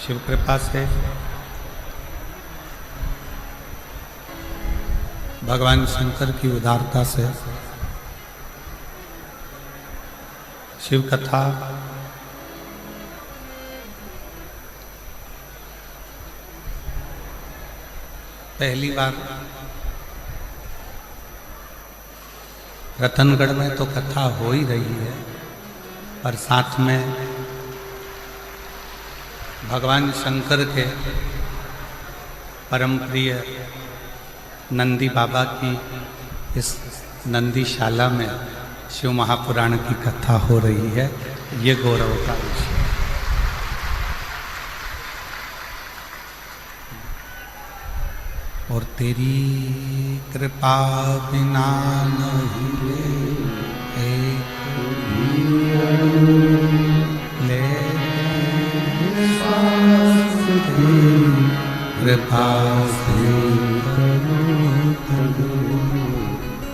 शिव कृपा से भगवान शंकर की उदारता से शिव कथा पहली बार रतनगढ़ में तो कथा हो ही रही है, पर साथ में भगवान शंकर के परम प्रिय नंदी बाबा की इस नंदीशाला में शिव महापुराण की कथा हो रही है। ये गौरव का विषय। और तेरी कृपा बिना नहीं ले कृपा से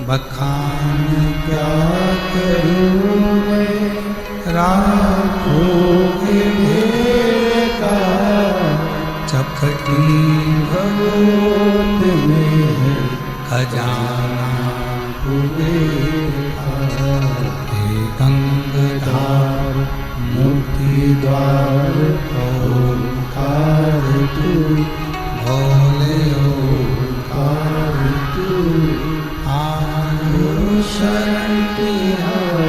बखान क्या करूं मैं राखों के ढेर का चपटी भगवत में है खजाना हुए हे गंगाधार मुक्ति द्वार ओंकार तू भोले ओंकार तू आयु शरण तिहार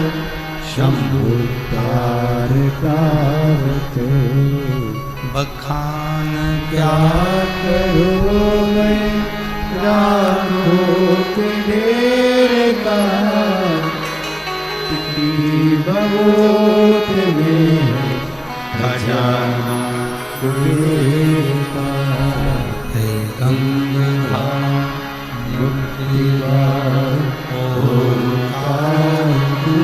शंभुतार प्राप्त बखान क्या करूं मैं राखों के ढेर का भगवत में खजाना हे गंगाधार मुक्ति द्वार ओंकार तू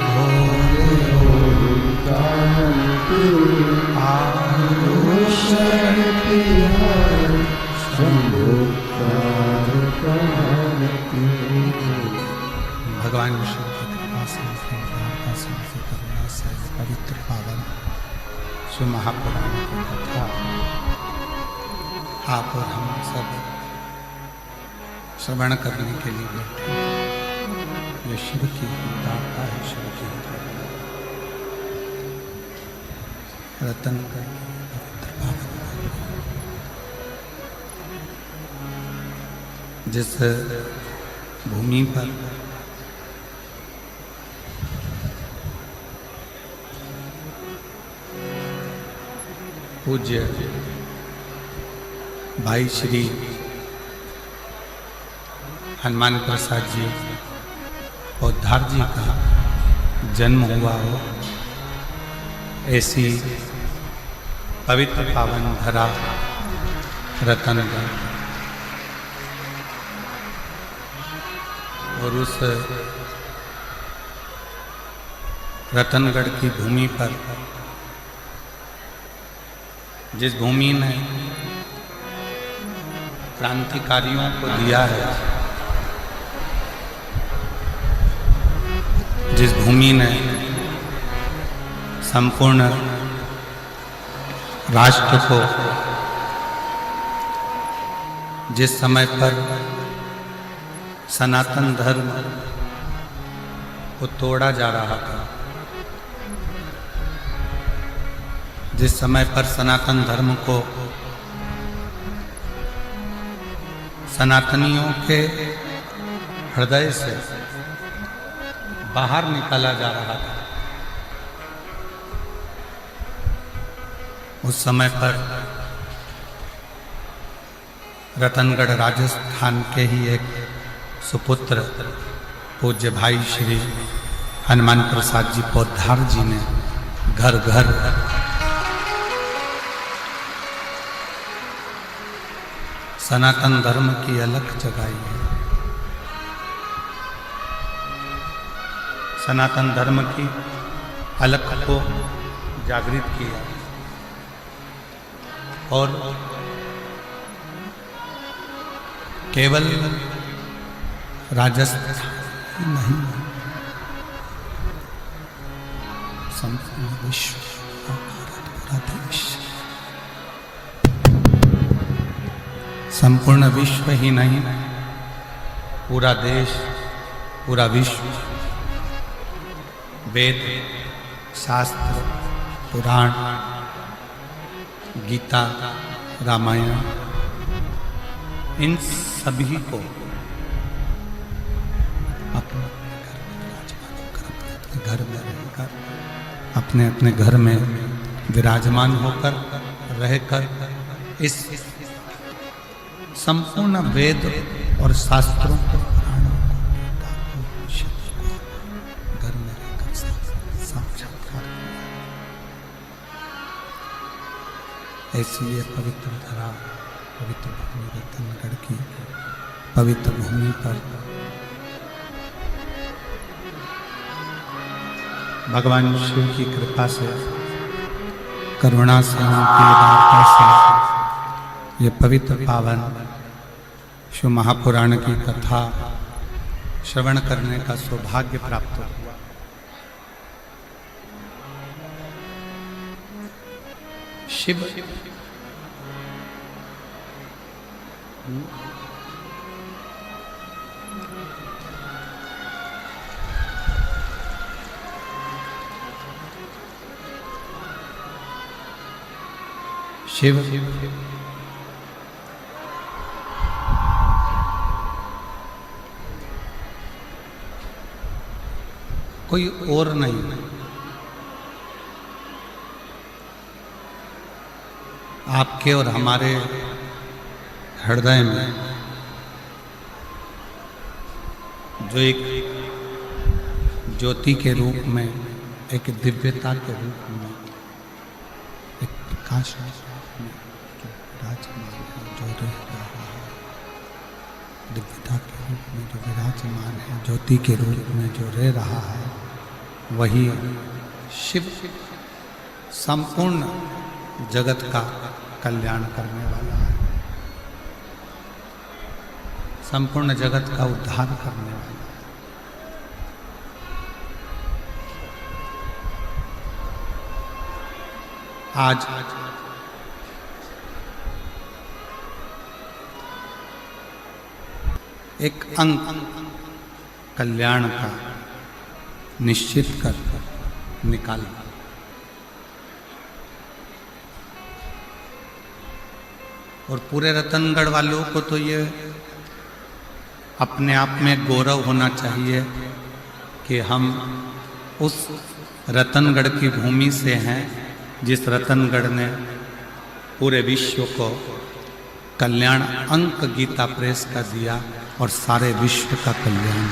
भोले ओंकार तू भगवान विष्णु की कृपा से करुणा से पवित्र पावन शिव महापुराण की कथा आप और हम सब श्रवण करने के लिए बैठे। ये शिव की उदारता है, शिव की रतनगढ़ की पवित्र पावन जिस भूमि पर पूज्य भाई श्री हनुमान प्रसाद जी पौधार जी का जन्म हुआ हो, ऐसी पवित्र पावन धरा रतनगढ़ और उस रतनगढ़ की भूमि पर जिस भूमि ने क्रांतिकारियों को दिया है, जिस भूमि ने संपूर्ण राष्ट्र को जिस समय पर सनातन धर्म को तोड़ा जा रहा था, जिस समय पर सनातन धर्म को सनातनियों के हृदय से बाहर निकाला जा रहा था, उस समय पर रतनगढ़ राजस्थान के ही एक सुपुत्र पूज्य भाई श्री हनुमान प्रसाद जी पौधार जी ने घर घर सनातन धर्म की अलख जगाई है। सनातन धर्म की अलख को जागृत किया और केवल राजस्थान नहीं, संपूर्ण विश्व और भारत पूरा देश संपूर्ण विश्व ही नहीं, पूरा देश, पूरा विश्व वेद, शास्त्र, पुराण, गीता, रामायण, इन सभी को अपने घर में रहकर, अपने अपने घर में विराजमान होकर रहकर इस संपूर्ण वेद और शास्त्रों को, पुराणों को, गीता को, उपनिषदों को घर में रहकर साक्षात्कार, ऐसी ये पवित्र धरा, पवित्र भूमि रतनगढ़ की पवित्र भूमि पर भगवान शिव की कृपा से, करुणा से, उनकी वार्ता से ये पवित्र पावन शिव महापुराण की कथा श्रवण करने का सौभाग्य प्राप्त हुआ। शिव शिव कोई और नहीं, आपके और हमारे हृदय में जो एक ज्योति के रूप में, एक दिव्यता के रूप में, एक प्रकाश के रूप में जो विराजमान है, जो रह रहा है, दिव्यता के रूप में जो विराजमान है, ज्योति के रूप में जो रह रहा है, वही शिव संपूर्ण जगत का कल्याण करने वाला है, संपूर्ण जगत का उद्धार करने वाला है। आज एक अंक कल्याण का निश्चित कर निकाला। और पूरे रतनगढ़ वालों को तो ये अपने आप में गौरव होना चाहिए कि हम उस रतनगढ़ की भूमि से हैं जिस रतनगढ़ ने पूरे विश्व को कल्याण अंक गीता प्रेस का दिया और सारे विश्व का कल्याण।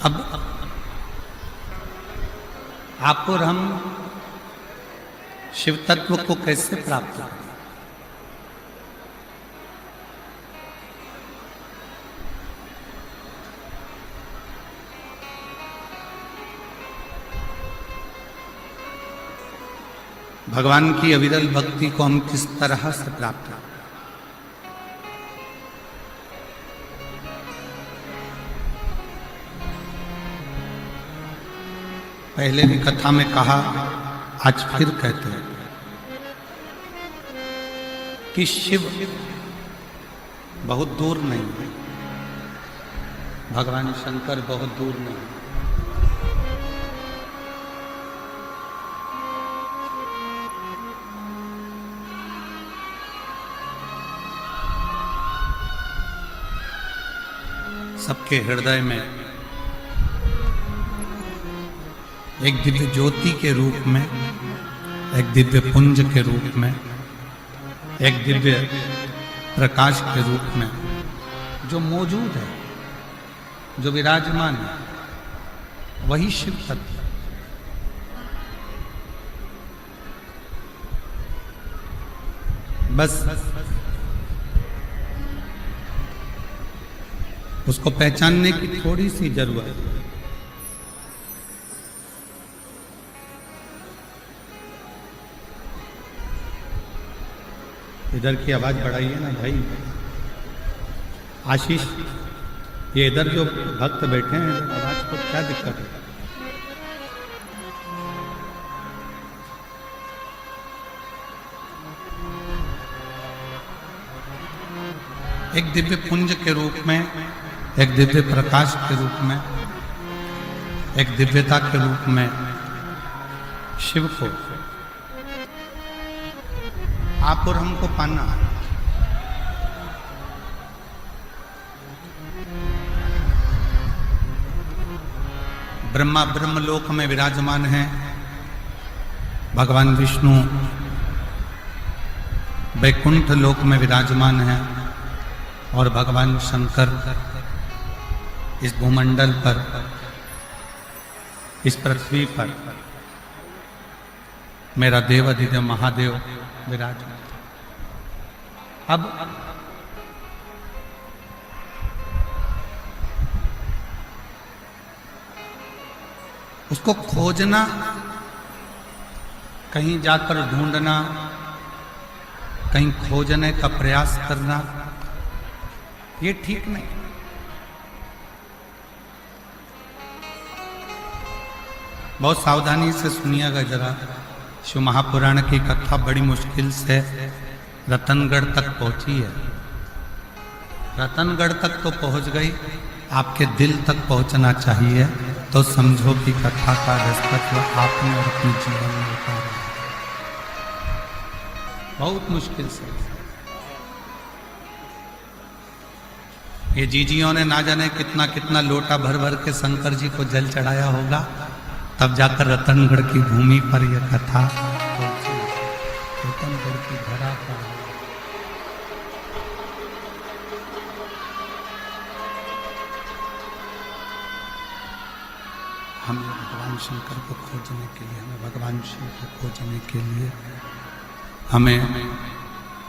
अब आप और हम शिव तत्व को कैसे प्राप्त करें? भगवान की अविरल भक्ति को हम किस तरह से प्राप्त करें? पहले भी कथा में कहा, आज फिर कहते हैं कि शिव बहुत दूर नहीं है, भगवान शंकर बहुत दूर नहीं है। सबके हृदय में एक दिव्य ज्योति के रूप में, एक दिव्य पुंज के रूप में, एक दिव्य प्रकाश के रूप में जो मौजूद है, जो विराजमान है, वही शिव तत्व। बस उसको पहचानने की थोड़ी सी जरूरत है। इधर की आवाज बढ़ाइए ना भाई। आशीष, ये इधर जो भक्त बैठे हैं इधर आवाज को क्या दिक्कत है? एक दिव्य पुंज के रूप में, एक दिव्य प्रकाश के रूप में, एक दिव्यता के रूप में शिव को आप और हमको पाना है। ब्रह्मा ब्रह्मलोक में विराजमान हैं, भगवान विष्णु वैकुंठ लोक में विराजमान हैं और भगवान शंकर इस भूमंडल पर, इस पृथ्वी पर मेरा देव अधिदेव महादेव विराजमान। अब उसको खोजना, कहीं जाकर ढूंढना, कहीं खोजने का प्रयास करना, ये ठीक नहीं। बहुत सावधानी से सुनिएगा जरा। शिव महापुराण की कथा बड़ी मुश्किल से रतनगढ़ तक पहुंची है। रतनगढ़ तक तो पहुंच गई, आपके दिल तक पहुंचना चाहिए, तो समझो कि कथा का दस्तक आपने और अपने जीवन में उतारा। बहुत मुश्किल से ये जीजियों ने ना जाने कितना कितना लोटा भर भर के शंकर जी को जल चढ़ाया होगा, तब जाकर रतनगढ़ की भूमि पर यह कथा पहुंची। रतनगढ़ की धरा पर हम भगवान शंकर को खोजने के लिए, हमें भगवान शिव को खोजने के लिए, हमें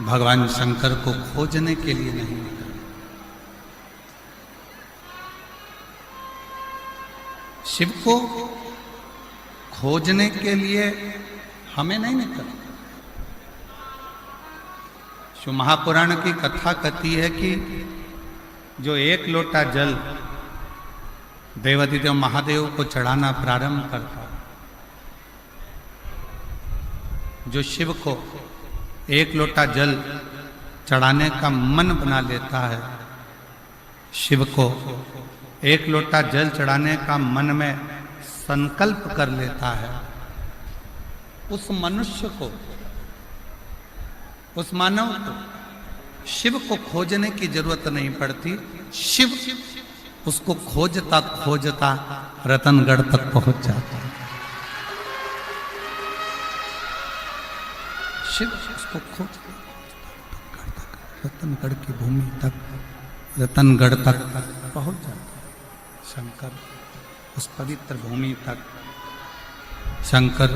भगवान शंकर को खोजने के लिए नहीं निकलना। शिव को खोजने के लिए हमें नहीं निकलना। शिव महापुराण की कथा कहती है कि जो एक लोटा जल देवाधिदेव महादेव को चढ़ाना प्रारंभ करता, जो शिव को एक लोटा जल चढ़ाने का मन बना लेता है, शिव को एक लोटा जल चढ़ाने का मन में संकल्प कर लेता है, उस मनुष्य को, उस मानव को शिव को खोजने की जरूरत नहीं पड़ती। शिव उसको खोजता खोजता रतनगढ़ तक पहुंच जाता है। शिव उसको खोजता रतनगढ़ की भूमि तक, रतनगढ़ तक पहुंच जाता है। शंकर उस पवित्र भूमि तक, शंकर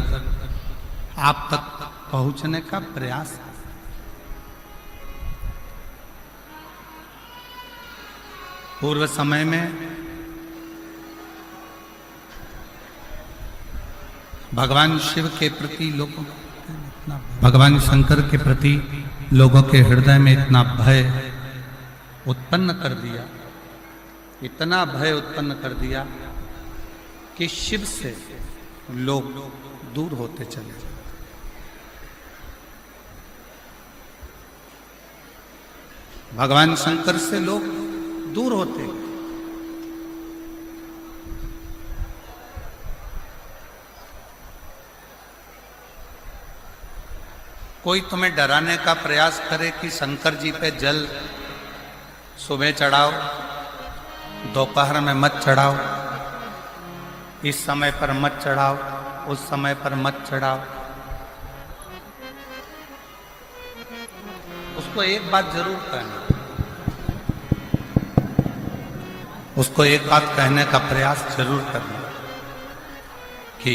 आप तक पहुंचने का प्रयास है। पूर्व समय में भगवान शिव के प्रति लोगों, भगवान शंकर के प्रति लोगों के हृदय में इतना भय उत्पन्न कर दिया, इतना भय उत्पन्न कर दिया कि शिव से लोग दूर होते चले गए। भगवान शंकर से लोग दूर होते गए। कोई तुम्हें डराने का प्रयास करे कि शंकर जी पे जल सुबह चढ़ाओ, दोपहर में मत चढ़ाओ, इस समय पर मत चढ़ाओ, उस समय पर मत चढ़ाओ, उसको एक बात जरूर कहना, उसको एक बात कहने का प्रयास जरूर करना कि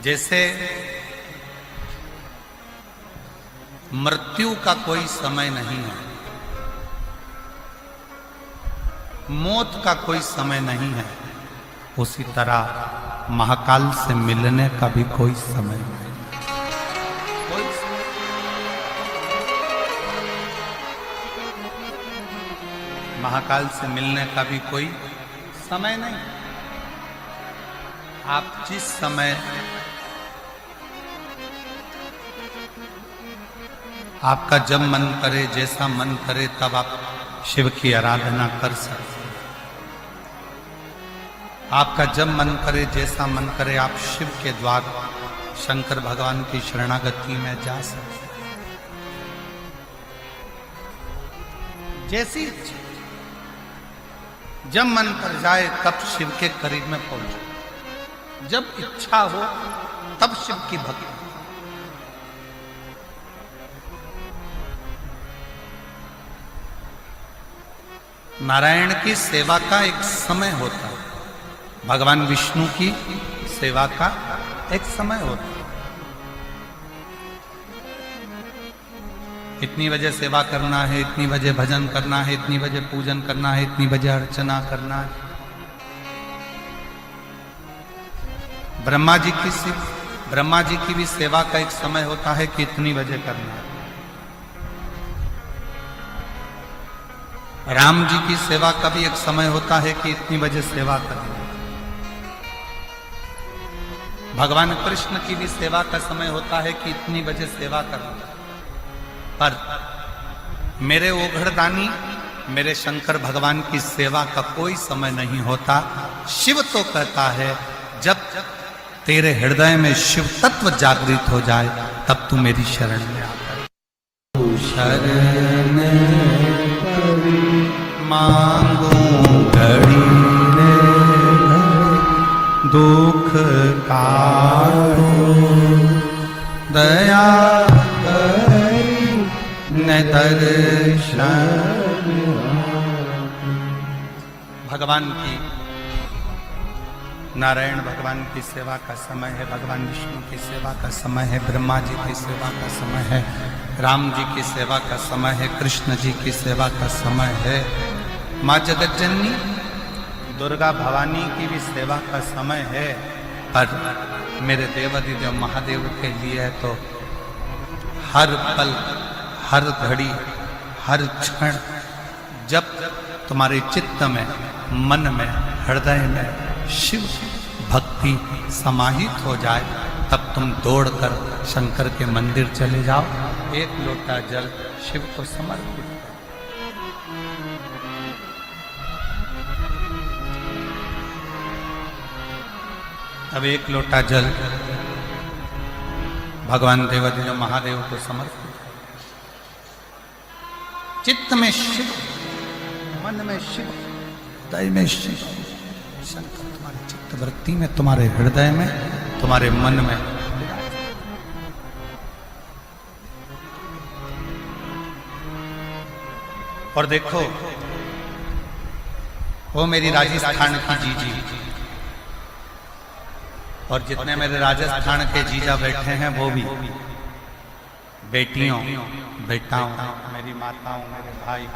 जैसे मृत्यु का कोई समय नहीं है, मौत का कोई समय नहीं है, उसी तरह महाकाल से मिलने का भी कोई समय नहीं। महाकाल से मिलने का भी कोई समय नहीं। आप जिस समय आपका जब मन करे, जैसा मन करे, तब आप शिव की आराधना कर सकते हैं। आपका जब मन करे, जैसा मन करे, आप शिव के द्वार शंकर भगवान की शरणागति में जा सकते हैं। जैसी इच्छा, जब मन कर जाए तब शिव के करीब में पहुंचो। जब इच्छा हो तब शिव की भक्ति। नारायण की सेवा का एक समय होता है, भगवान विष्णु की सेवा का एक समय होता है। इतनी बजे सेवा करना है, इतनी बजे भजन करना है, इतनी बजे पूजन करना है, इतनी बजे अर्चना करना है। ब्रह्मा जी की भी सेवा का एक समय होता है कि इतनी बजे करना है। राम जी की सेवा का भी एक समय होता है कि इतनी बजे सेवा करना है। भगवान कृष्ण की भी सेवा का समय होता है कि इतनी बजे सेवा करना है। पर मेरे ओघड़दानी, मेरे शंकर भगवान की सेवा का कोई समय नहीं होता। शिव तो कहता है जब तेरे हृदय में शिव तत्व जागृत हो जाए तब तू मेरी शरण में आता। शरण मांगू घड़ी रे दुख काटो, दया दर्शन। भगवान की, नारायण भगवान की सेवा का समय है, भगवान विष्णु की सेवा का समय है, ब्रह्मा जी की सेवा का समय है, राम जी की सेवा का समय है, कृष्ण जी की सेवा का समय है, माँ जगत जननी दुर्गा भवानी की भी सेवा का समय है। पर मेरे देवाधिदेव महादेव के लिए तो हर पल, हर घड़ी, हर क्षण जब तुम्हारे चित्त में, मन में, हृदय में शिव भक्ति समाहित हो जाए तब तुम दौड़कर शंकर के मंदिर चले जाओ, एक लोटा जल शिव को समर्पित करो। अब एक लोटा जल भगवान देवाधिदेव महादेव को समर्पित, चित्त में शिव, मन में शिव, हृदय में शिव। शंकर तुम्हारे चित्त वृत्ति में, तुम्हारे हृदय में, तुम्हारे मन में। और देखो वो मेरी राजस्थान की जीजी, और जितने मेरे राजस्थान के जीजा बैठे हैं वो भी बेटियों, बेटाओं, मेरी माताओं, मेरे भाई,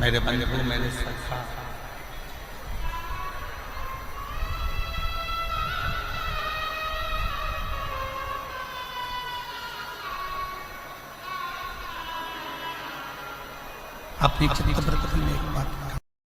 मेरे बंधु, मेरे सखा। अपनी चित्त वृत्ति में एक बात